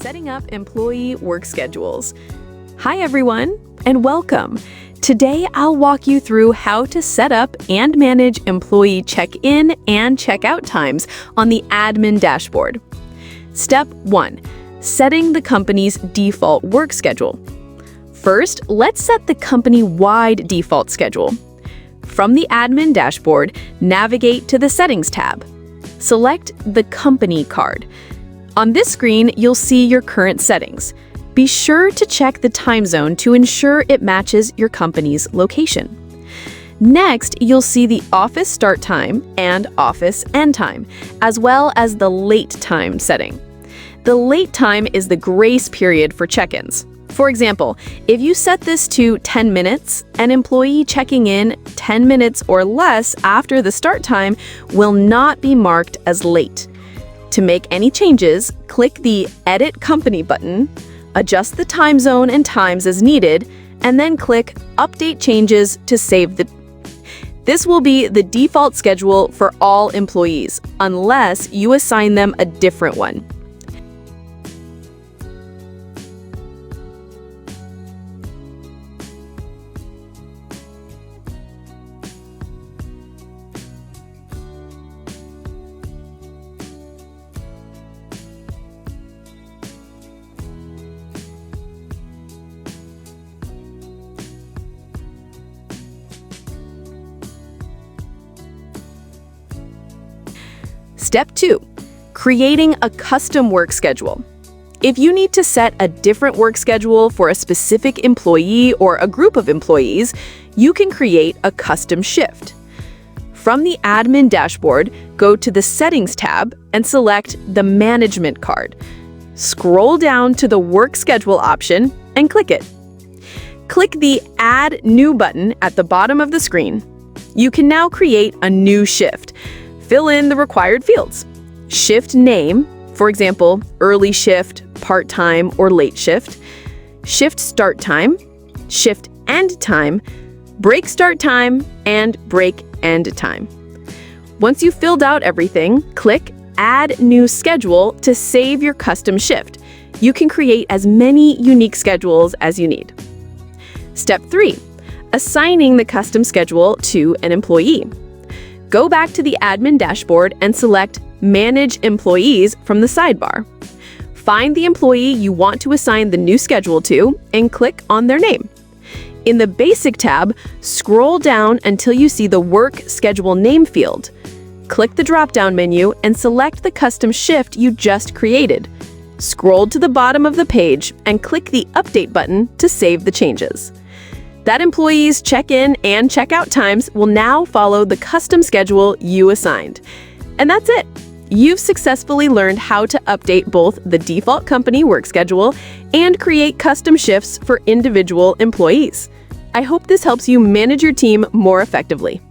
Setting up employee work schedules. Hi everyone, and welcome. Today I'll walk you through how to set up and manage employee check-in and check-out times on the admin dashboard. Step 1. Setting the company's default work schedule. First, let's set the company-wide default schedule. From the admin dashboard, navigate to the Settings tab. Select the Company card. On this screen, you'll see your current settings. Be sure to check the time zone to ensure it matches your company's location. Next, you'll see the office start time and office end time, as well as the late time setting. The late time is the grace period for check-ins. For example, if you set this to 10 minutes, an employee checking in 10 minutes or less after the start time will not be marked as late. To make any changes, click the Edit Company button, adjust the time zone and times as needed, and then click Update Changes to save the. This will be the default schedule for all employees, unless you assign them a different one. Step 2. Creating a custom work schedule. If you need to set a different work schedule for a specific employee or a group of employees, you can create a custom shift. From the admin dashboard, go to the Settings tab and select the Management card. Scroll down to the Work Schedule option and click it. Click the Add New button at the bottom of the screen. You can now create a new shift. Fill in the required fields. Shift name, for example, early shift, part-time, or late shift. Shift start time, shift end time, break start time, and break end time. Once you've filled out everything, click Add New Schedule to save your custom shift. You can create as many unique schedules as you need. Step 3. Assigning the custom schedule to an employee. Go back to the admin dashboard and select Manage Employees from the sidebar. Find the employee you want to assign the new schedule to and click on their name. In the Basic tab, scroll down until you see the Work Schedule Name field. Click the drop-down menu and select the custom shift you just created. Scroll to the bottom of the page and click the Update button to save the changes. That employee's check-in and check-out times will now follow the custom schedule you assigned. And that's it. You've successfully learned how to update both the default company work schedule and create custom shifts for individual employees. I hope this helps you manage your team more effectively.